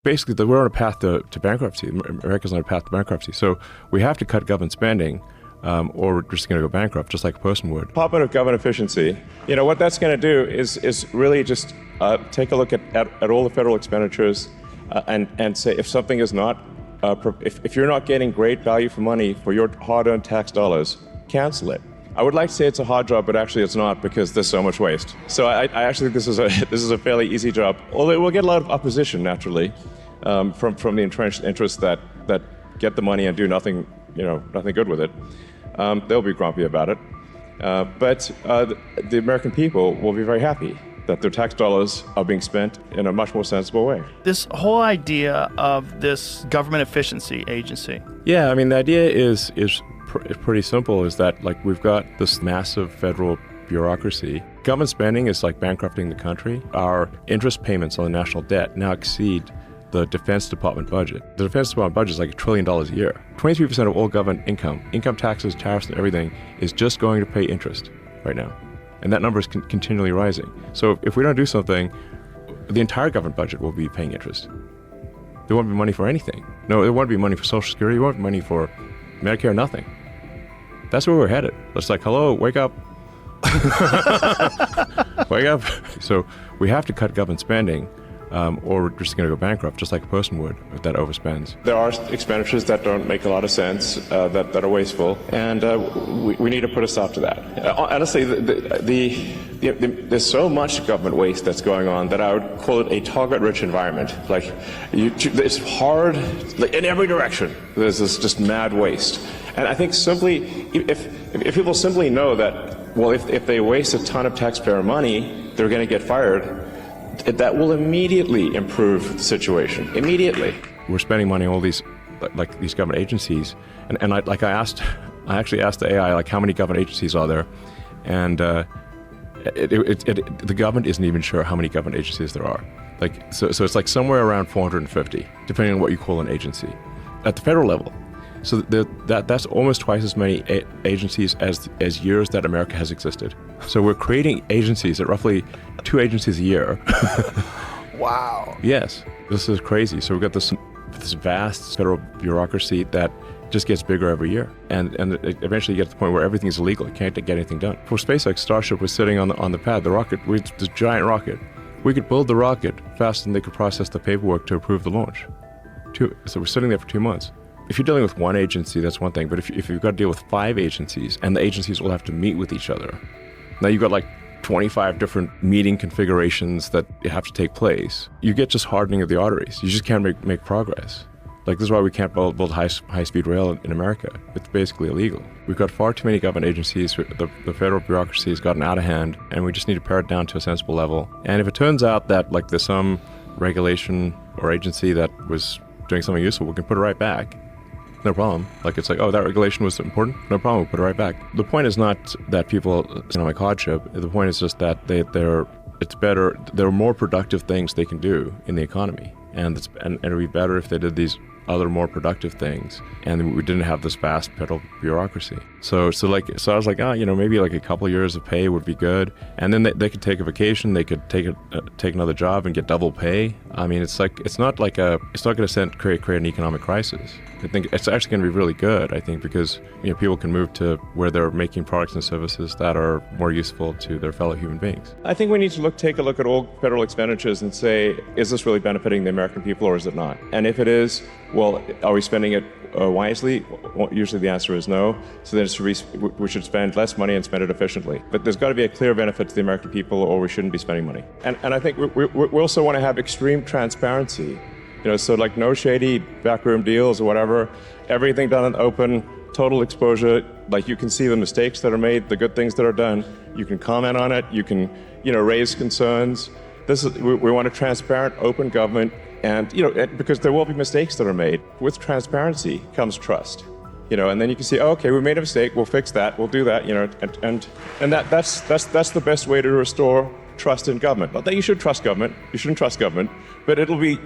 basically, we're on a path to bankruptcy. America's on a path to bankruptcy. So we have to cut government spending, or we're just going to go bankrupt, just like a person would. Department of Government Efficiency, what that's going to do is really just take a look at all the federal expenditures and say if something is not, if you're not getting great value for money for your hard-earned tax dollars, cancel it. I would like to say it's a hard job, but actually it's not because there's so much waste. So I actually think this is a fairly easy job. Although we'll get a lot of opposition naturally from the entrenched interests that get the money and do nothing good with it. They'll be grumpy about it. But the American people will be very happy that their tax dollars are being spent in a much more sensible way. This whole idea of this government efficiency agency. Yeah, I mean, the idea is pretty simple, is that like we've got this massive federal bureaucracy. Government spending is like bankrupting the country. Our interest payments on the national debt now exceed the Defense Department budget. The Defense Department budget is like $1 trillion a year. 23% of all government income taxes, tariffs, and everything is just going to pay interest right now. And that number is continually rising. So if we don't do something, the entire government budget will be paying interest. There won't be money for anything. No, there won't be money for Social Security, there won't be money for Medicare, nothing. That's where we're headed. It's like, hello, wake up. Wake up. So we have to cut government spending, or we're just going to go bankrupt, just like a person would if that overspends. There are expenditures that don't make a lot of sense, that are wasteful, and we need to put a stop to that. Honestly, there's so much government waste that's going on that I would call it a target-rich environment. Like, it's hard, like, in every direction. There's this just mad waste. And I think simply, if people simply know that, well, if they waste a ton of taxpayer money, they're going to get fired, that will immediately improve the situation. Immediately. We're spending money on all these, like these government agencies, and I actually asked the AI, like, how many government agencies are there, and the government isn't even sure how many government agencies there are. Like, so it's like somewhere around 450, depending on what you call an agency, at the federal level. So that's almost twice as many agencies as years that America has existed. So we're creating agencies at roughly 2 agencies a year. Wow. Yes, this is crazy. So we've got this vast federal bureaucracy that just gets bigger every year. And it eventually gets to the point where everything is illegal. You can't get anything done. For SpaceX, Starship was sitting on the pad, the rocket, this giant rocket. We could build the rocket faster than they could process the paperwork to approve the launch. So we're sitting there for 2 months. If you're dealing with one agency, that's one thing. But if you've got to deal with 5 agencies, and the agencies will have to meet with each other, now you've got like 25 different meeting configurations that have to take place. You get just hardening of the arteries. You just can't make progress. Like, this is why we can't build high-speed rail in America. It's basically illegal. We've got far too many government agencies. The federal bureaucracy has gotten out of hand, and we just need to pare it down to a sensible level. And if it turns out that like there's some regulation or agency that was doing something useful, we can put it right back. No problem. Like, it's like, oh, that regulation was important? No problem, we'll put it right back. The point is not that people economic hardship. The point is just that it's better, there are more productive things they can do in the economy. And it would be better if they did these other more productive things, and we didn't have this vast federal bureaucracy. So I was like, maybe like a couple years of pay would be good, and then they could take a vacation, they could take another job and get double pay. I mean, it's not going to create an economic crisis. I think it's actually going to be really good. I think because people can move to where they're making products and services that are more useful to their fellow human beings. I think we need to take a look at all federal expenditures and say, is this really benefiting the American people or is it not? And if it is, well, are we spending it wisely? Well, usually the answer is no. So then we should spend less money and spend it efficiently. But there's got to be a clear benefit to the American people, or we shouldn't be spending money. And I think we also want to have extreme transparency. So like no shady backroom deals or whatever. Everything done in the open, total exposure. Like, you can see the mistakes that are made, the good things that are done. You can comment on it. You can, raise concerns. We want a transparent, open government. And, because there will be mistakes that are made. With transparency comes trust, and then you can see, oh, okay, we made a mistake, we'll fix that, we'll do that, and that's the best way to restore trust in government. Not that you should trust government, you shouldn't trust government, but it'll be,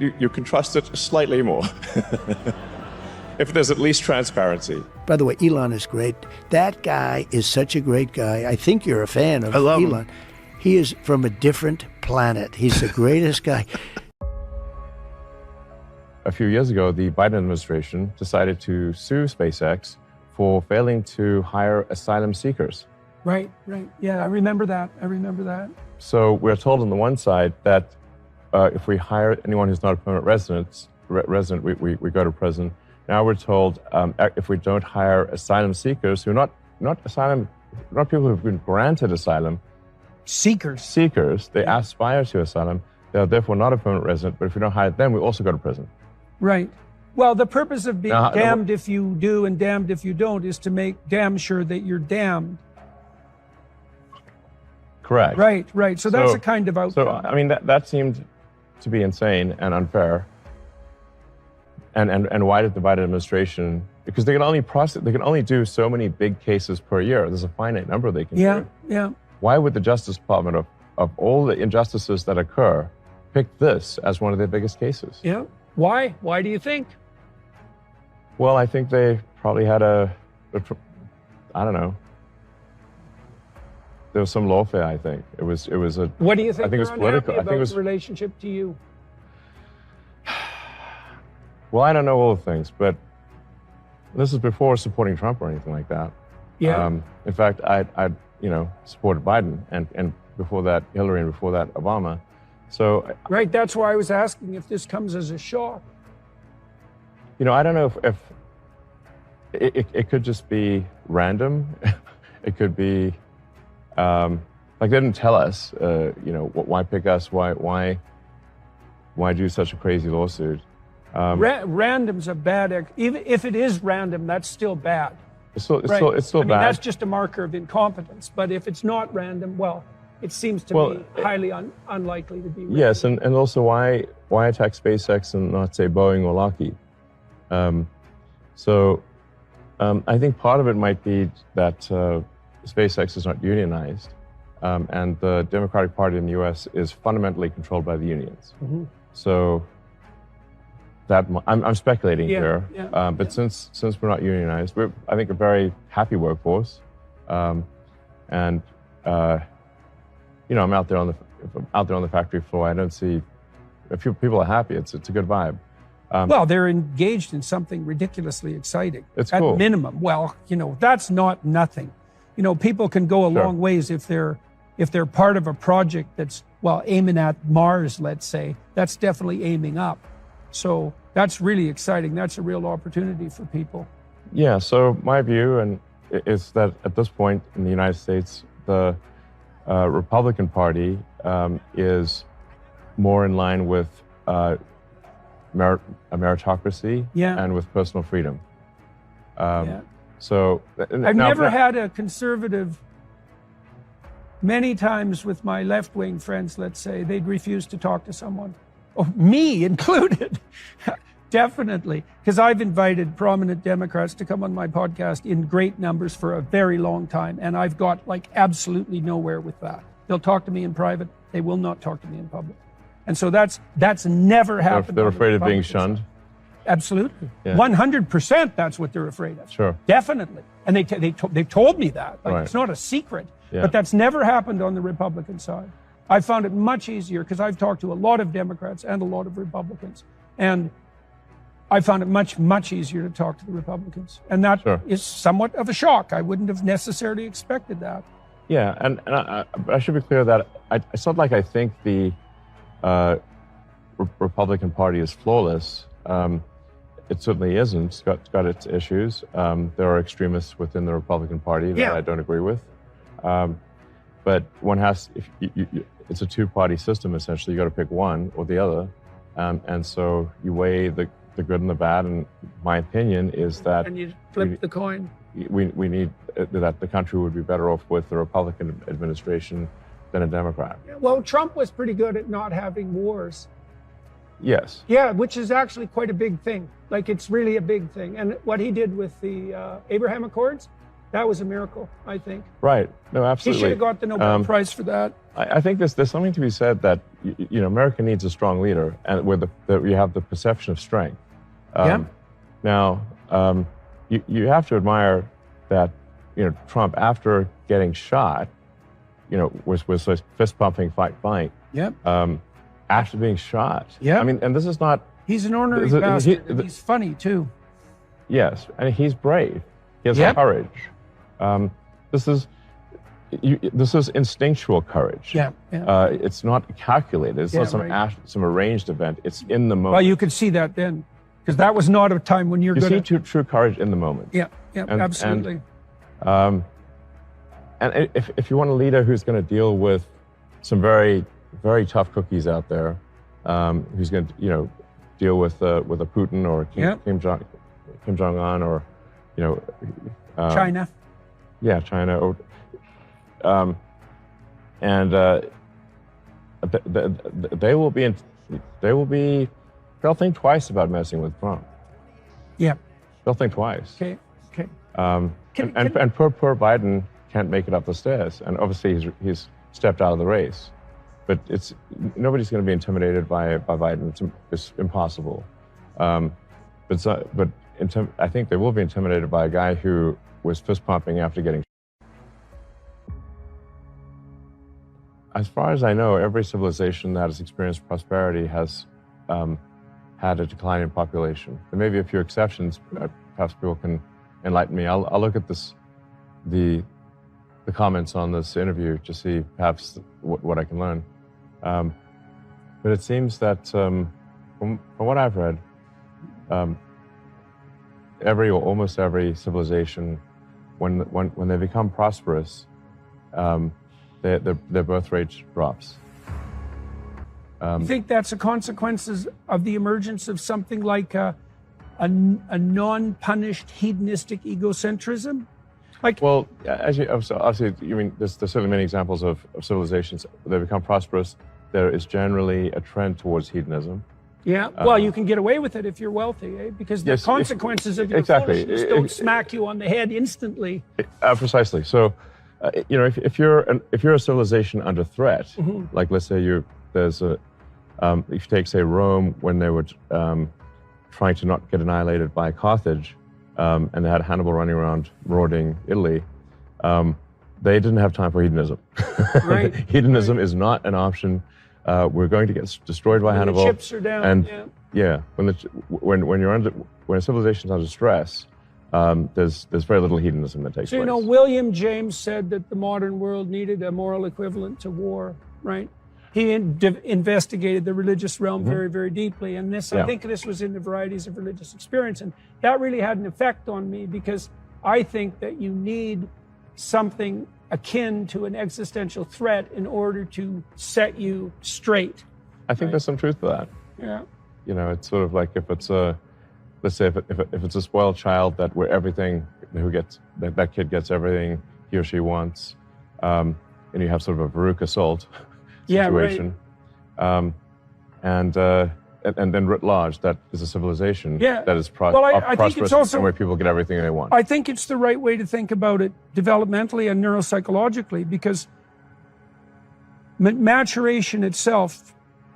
you can trust it slightly more. If there's at least transparency. By the way, Elon is great. That guy is such a great guy. I think you're a fan of Elon. Him. He is from a different planet. He's the greatest guy. a few years ago, the Biden administration decided to sue SpaceX for failing to hire asylum seekers. Right. Yeah, I remember that. So we're told on the one side that if we hire anyone who's not a permanent resident, we go to prison. Now we're told if we don't hire asylum seekers who are not people who've been granted asylum, seekers, they aspire to asylum, they are therefore not a permanent resident, but if we don't hire them, we also go to prison. Right. Well, the purpose of being damned if you do and damned if you don't is to make damn sure that you're damned. Correct. Right. So that's a kind of outcome. So, I mean, that seemed to be insane and unfair. And why did the Biden administration, because they can only do so many big cases per year. There's a finite number they can do. Yeah. Why would the Justice Department, of all the injustices that occur, pick this as one of their biggest cases? Yeah. Why? Why do you think? Well, I think they probably had I don't know. There was some lawfare, I think. It was a. What do you think? I think it was political. I think it was the relationship to you. Well, I don't know all the things, but this is before supporting Trump or anything like that. Yeah. In fact, I supported Biden and before that Hillary and before that Obama. So. Right. That's why I was asking if this comes as a shock. I don't know if it could just be random. It could be. Like they didn't tell us, why pick us? Why do such a crazy lawsuit? Random's a bad. Even if it is random, that's still bad. It's still I mean, bad. that's just a marker of incompetence. But if it's not random, well, it seems to me highly unlikely to be random. Yes, and also why attack SpaceX and not say Boeing or Lockheed? I think part of it might be that SpaceX is not unionized, and the Democratic Party in the U.S. is fundamentally controlled by the unions. Mm-hmm. So that I'm speculating here, but yeah. Since we're not unionized, we're I think a very happy workforce, and I'm out there on the factory floor. I don't see if people are happy. It's a good vibe. Well, they're engaged in something ridiculously exciting. It's at cool. minimum. Well, that's not nothing. People can go a long ways if they're part of a project that's aiming at Mars, let's say. That's definitely aiming up. So that's really exciting. That's a real opportunity for people. Yeah. So my view is that at this point in the United States, the Republican Party is more in line with a meritocracy and with personal freedom. So I've never had a conservative. Many times with my left-wing friends, let's say, they'd refuse to talk to someone. Oh, me included. Definitely. Because I've invited prominent Democrats to come on my podcast in great numbers for a very long time. And I've got absolutely nowhere with that. They'll talk to me in private. They will not talk to me in public. And so that's never happened. They're afraid of being shunned? Absolutely. Yeah. 100% that's what they're afraid of. Sure. Definitely. And they've told me that. Right. It's not a secret. Yeah. But that's never happened on the Republican side. I found it much easier because I've talked to a lot of Democrats and a lot of Republicans. And I found it much, much easier to talk to the Republicans. And that is somewhat of a shock. I wouldn't have necessarily expected that. Yeah, and I should be clear that it's not like I think the Republican Party is flawless. It certainly isn't. It's got its issues. There are extremists within the Republican Party that I don't agree with. But one has, it's a two-party system, essentially. You got to pick one or the other. And so you weigh the good and the bad. And my opinion is that... And you flip the coin. We need that the country would be better off with the Republican administration than a Democrat. Well, Trump was pretty good at not having wars. Yes. Yeah, which is actually quite a big thing. It's really a big thing. And what he did with the Abraham Accords, that was a miracle, I think. Right. No, absolutely. He should have got the Nobel Prize for that. I think there's something to be said that America needs a strong leader, and where you have the perception of strength. Now, you have to admire that Trump, after getting shot, was fist pumping, fight. Yep. After being shot. Yeah. I mean, and this is not He's an ornery The- bastard, he- and the- he's funny too. Yes, and he's brave. He has Yep. courage. This is instinctual courage. Yeah. It's not calculated. It's Yeah, not some right. some arranged event. It's in the moment. Well, you could see that then, because that was not a time when you're You going see true courage in the moment. Yeah, absolutely. And if you want a leader who's going to deal with some very, very tough cookies out there, who's going to deal with a Putin or Kim Jong Un or China. Yeah, China. Or, they'll think twice about messing with Trump. Yeah. They'll think twice. Okay. And poor Biden can't make it up the stairs, and obviously he's stepped out of the race. But nobody's going to be intimidated by Biden. It's impossible. I think they will be intimidated by a guy who was fist pumping after getting. As far as I know, every civilization that has experienced prosperity has had a decline in population. There may be a few exceptions. Perhaps people can enlighten me. I'll look at the comments on this interview to see perhaps what I can learn. But it seems that from what I've read, almost every civilization, when they become prosperous, their birth rate drops. You think that's a consequences of the emergence of something like a non-punished hedonistic egocentrism? Well, obviously, you mean there's certainly many examples of civilizations. They become prosperous. There is generally a trend towards hedonism. Yeah, well, you can get away with it if you're wealthy, eh? Because the consequences of your foolishness don't smack you on the head instantly. Precisely. So, if you're a civilization under threat, like let's say if you take say Rome when they were trying to not get annihilated by Carthage, and they had Hannibal running around marauding Italy, they didn't have time for hedonism. Right. Hedonism is not an option. We're going to get destroyed by Hannibal. The chips are down. And when a civilization's under stress, there's very little hedonism that takes place. So William James said that the modern world needed a moral equivalent to war, right? He investigated the religious realm very, very deeply, and I think this was in the varieties of religious experience, and that really had an effect on me because I think that you need something akin to an existential threat in order to set you straight. I think there's some truth to that. Yeah. It's sort of like if it's let's say if it's a spoiled child that that kid gets everything he or she wants, and you have sort of a Baruch assault situation, and then writ large, that is a civilization that is I think it's also and where people get everything they want. I think it's the right way to think about it developmentally and neuropsychologically, because maturation itself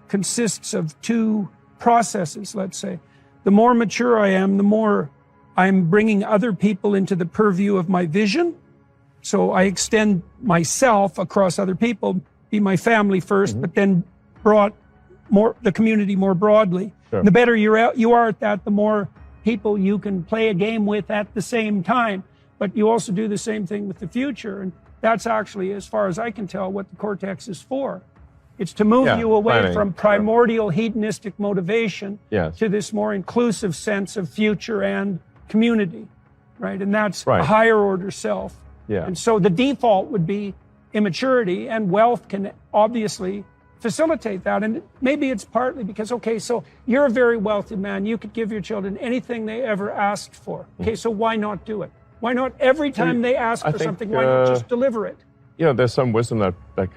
consists of two processes, let's say. The more mature I am, the more I'm bringing other people into the purview of my vision. So I extend myself across other people, be my family first, but then brought the community more broadly. Sure. The better you are at that, the more people you can play a game with at the same time. But you also do the same thing with the future. And that's actually, as far as I can tell, what the cortex is for. It's to move you away from primordial hedonistic motivation to this more inclusive sense of future and community, right? And that's a higher order self. Yeah. And so the default would be immaturity, and wealth can obviously facilitate that. And maybe it's partly because, so you're a very wealthy man. You could give your children anything they ever asked for. Okay, so why not do it? Why not every time they ask for something, why not just deliver it? There's some wisdom that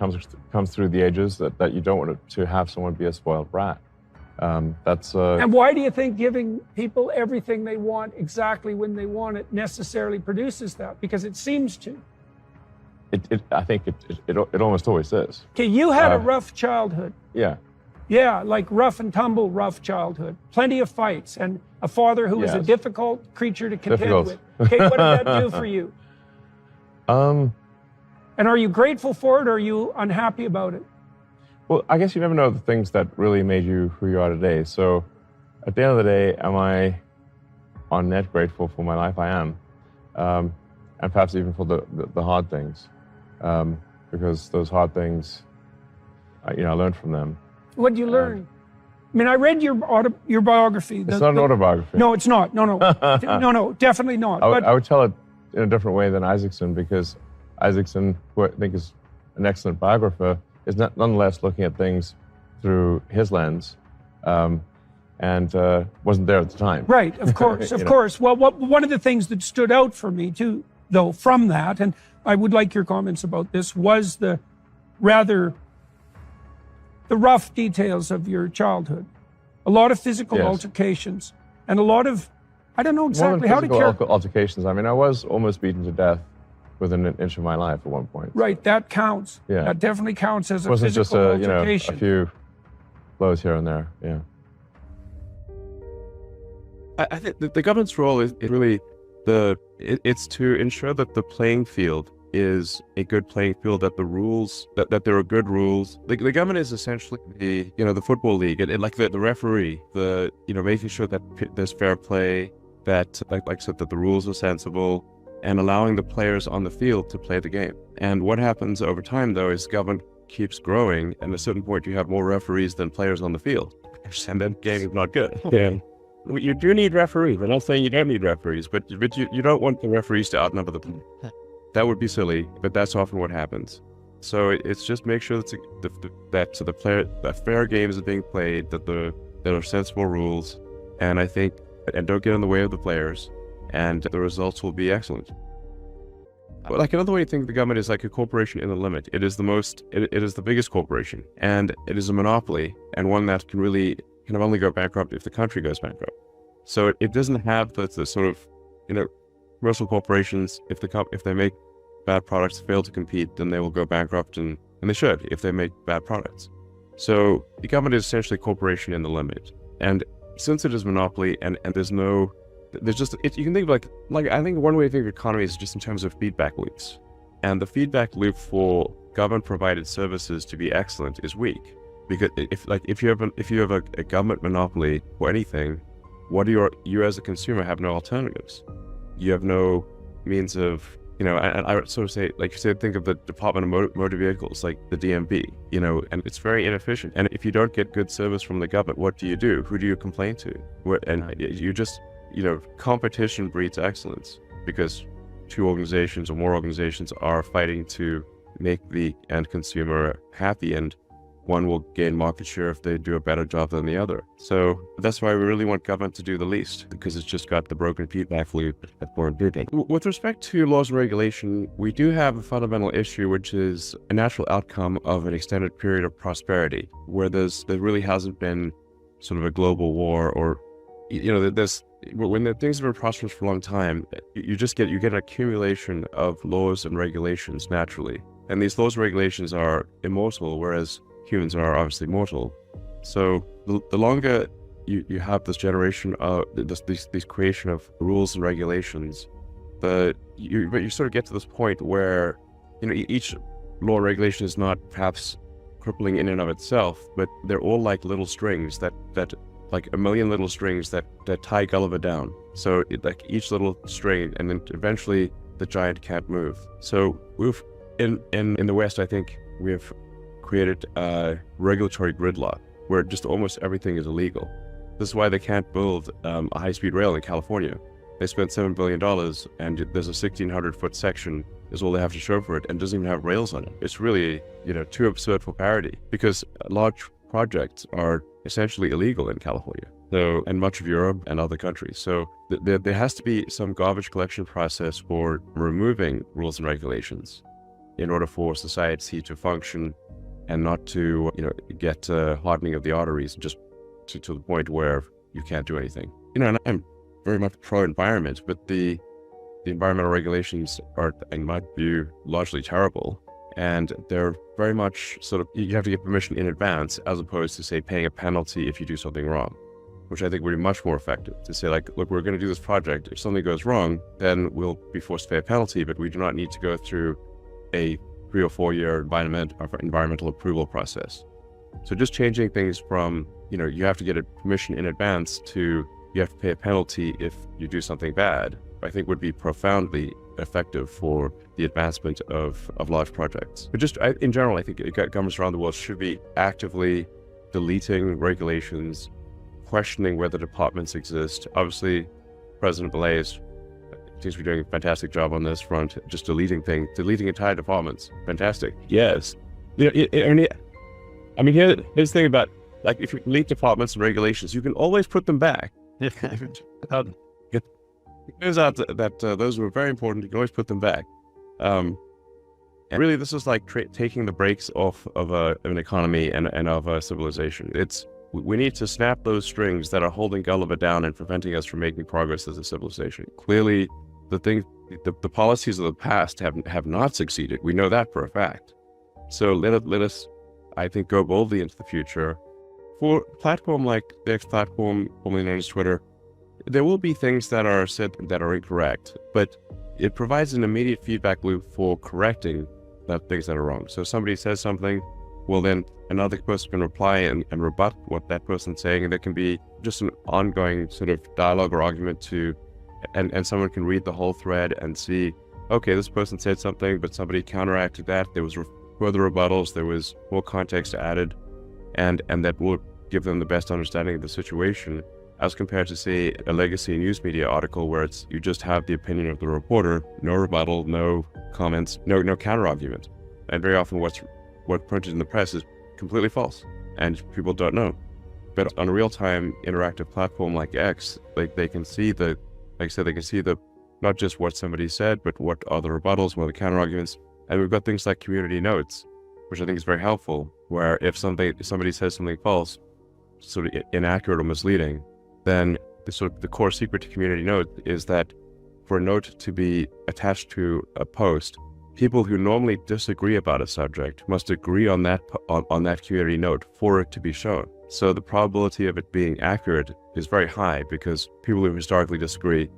comes through the ages that you don't want to have someone be a spoiled brat. And why do you think giving people everything they want exactly when they want it necessarily produces that? Because it seems to. I think it almost always is. Okay, you had a rough childhood. Yeah. Yeah, like rough and tumble, rough childhood. Plenty of fights, and a father who was a difficult creature to contend with. Okay, what did that do for you? And are you grateful for it, or are you unhappy about it? Well, I guess you never know the things that really made you who you are today. So at the end of the day, am I on net grateful for my life? I am. And perhaps even for the hard things. Because those hard things, I learned from them. What did you learn? I mean, I read your biography. It's not an autobiography. No, it's not. No, no, definitely not. I would tell it in a different way than Isaacson, because Isaacson, who I think is an excellent biographer, is nonetheless looking at things through his lens, and wasn't there at the time. Right, of course, of course. Well, one of the things that stood out for me too, though, from that, and I would like your comments about this, was the rough details of your childhood. A lot of physical altercations, and a lot of, I don't know exactly how to physical altercations. I mean, I was almost beaten to death within an inch of my life at one point. Right, that counts. Yeah. That definitely counts as a wasn't physical just altercation. a few blows here and there, yeah. I think the government's role is really it's to ensure that the playing field is a good playing field, that the rules, that there are good rules. The government is essentially the football league, and like the referee, making sure that there's fair play, that like I said, that the rules are sensible, and allowing the players on the field to play the game. And what happens over time, though, is government keeps growing, and at a certain point you have more referees than players on the field, and then the game is not good. Yeah. You do need referees. I'm not saying you don't need referees, but you don't want the referees to outnumber the player. That would be silly, but that's often what happens. So it's just make sure that fair games are being played, that there are sensible rules, and don't get in the way of the players, and the results will be excellent. Like another way to think of the government is like a corporation in the limit. It is the biggest corporation, and it is a monopoly, and one that can only go bankrupt if the country goes bankrupt. So it doesn't have the sort of, commercial corporations, if they make bad products, fail to compete, then they will go bankrupt, and they should if they make bad products. So the government is essentially a corporation in the limit. And since it is monopoly and you can think of like I think one way to think of economy is just in terms of feedback loops. And the feedback loop for government provided services to be excellent is weak. Because if you have a government monopoly for anything, you as a consumer have no alternatives. You have no means of, and I would sort of say, like you said, think of the Department of Motor Vehicles, like the DMV, and it's very inefficient. And if you don't get good service from the government, what do you do? Who do you complain to? And you just, competition breeds excellence, because two organizations or more organizations are fighting to make the end consumer happy, and one will gain market share if they do a better job than the other. So that's why we really want government to do the least, because it's just got the broken feedback loop that we're doing. With respect to laws and regulation, we do have a fundamental issue, which is a natural outcome of an extended period of prosperity, where there really hasn't been sort of a global war, or when the things have been prosperous for a long time, you get an accumulation of laws and regulations naturally. And these laws and regulations are immortal, whereas humans are obviously mortal. So the longer you have this generation of this creation of rules and regulations, but you sort of get to this point where each law or regulation is not perhaps crippling in and of itself, but they're all like little strings that like a million little strings that tie Gulliver down. So like each little string, and then eventually the giant can't move. So we've in the West, I think we've created a regulatory gridlock where just almost everything is illegal. This is why they can't build a high-speed rail in California. They spent $7 billion, and there's a 1,600-foot section is all they have to show for it, and doesn't even have rails on it. It's really, too absurd for parody, because large projects are essentially illegal in California, and much of Europe and other countries. So there has to be some garbage collection process for removing rules and regulations in order for society to function, and not to, get hardening of the arteries just to the point where you can't do anything. And I'm very much pro-environment, but the environmental regulations are, in my view, largely terrible. And they're very much sort of, you have to get permission in advance, as opposed to, say, paying a penalty if you do something wrong, which I think would be much more effective. To say, like, look, we're going to do this project. If something goes wrong, then we'll be forced to pay a penalty, but we do not need to go through a 3 or 4 year environmental approval process. So just changing things from, you have to get a permission in advance to you have to pay a penalty if you do something bad, I think would be profoundly effective for the advancement of large projects. But just in general, I think governments around the world should be actively deleting regulations, questioning whether departments exist. Obviously, President Belay seems to be doing a fantastic job on this front, just deleting entire departments. Fantastic. Yes. Here's the thing about, if you delete departments and regulations, you can always put them back. It turns out that those were very important. You can always put them back. And really, this is like taking the brakes off of an economy and of a civilization. We need to snap those strings that are holding Gulliver down and preventing us from making progress as a civilization. Clearly, the policies of the past have not succeeded. We know that for a fact. So let us, I think, go boldly into the future. For a platform like the X platform, formerly known as Twitter, there will be things that are said that are incorrect, but it provides an immediate feedback loop for correcting the things that are wrong. So somebody says something, well, then another person can reply and rebut what that person's saying, and there can be just an ongoing sort of dialogue or argument and someone can read the whole thread and see, okay, this person said something, but somebody counteracted that. There was further rebuttals, there was more context added, and that will give them the best understanding of the situation, as compared to, say, a legacy news media article where you just have the opinion of the reporter, no rebuttal, no comments, no counter argument. And very often what's printed in the press is completely false, and people don't know. But on a real-time interactive platform like X, they can see not just what somebody said, but what are the rebuttals, what are the counter arguments. And we've got things like community notes, which I think is very helpful, where if somebody says something false, sort of inaccurate or misleading, then the core secret to community note is that for a note to be attached to a post, people who normally disagree about a subject must agree on that community note for it to be shown. So the probability of it being accurate is very high, because people who historically disagree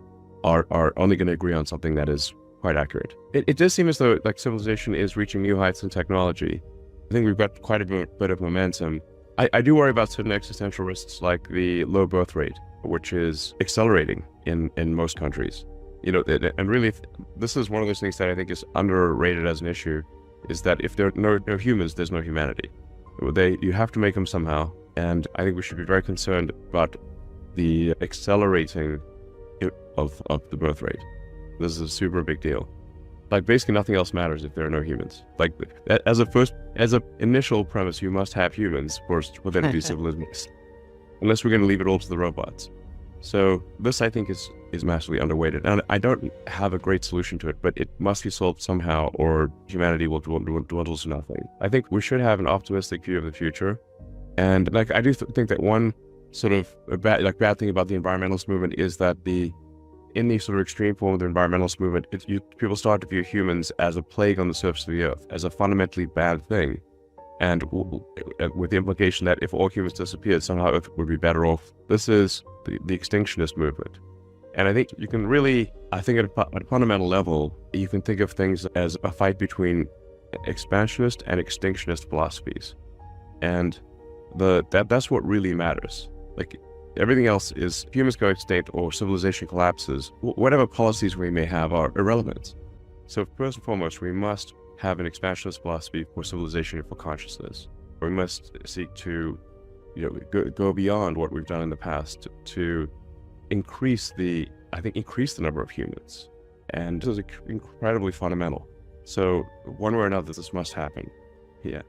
are only going to agree on something that is quite accurate. It does seem as though civilization is reaching new heights in technology. I think we've got quite a bit of momentum. I do worry about certain existential risks, like the low birth rate, which is accelerating in most countries. And really, this is one of those things that I think is underrated as an issue, is that if there are no humans, there's no humanity. You have to make them somehow, and I think we should be very concerned about the accelerating of the birth rate. This is a super big deal. Basically nothing else matters if there are no humans. As an initial premise, you must have humans for there to be civilization, unless we're going to leave it all to the robots. So this, I think, is massively underweighted, and I don't have a great solution to it, but it must be solved somehow, or humanity will dwindle to nothing. I think we should have an optimistic view of the future, and I do think that one sort of bad thing about the environmentalist movement is that in the sort of extreme form of the environmentalist movement, people start to view humans as a plague on the surface of the earth, as a fundamentally bad thing. And with the implication that if all humans disappeared, somehow Earth would be better off. This is the extinctionist movement. And I think you can really, at a fundamental level, you can think of things as a fight between expansionist and extinctionist philosophies. And that's what really matters. Everything else is, humans go extinct or civilization collapses, whatever policies we may have are irrelevant. So first and foremost, we must have an expansionist philosophy for civilization and for consciousness. We must seek to go beyond what we've done in the past to increase the number of humans. And this is incredibly fundamental. So one way or another, this must happen. Yeah.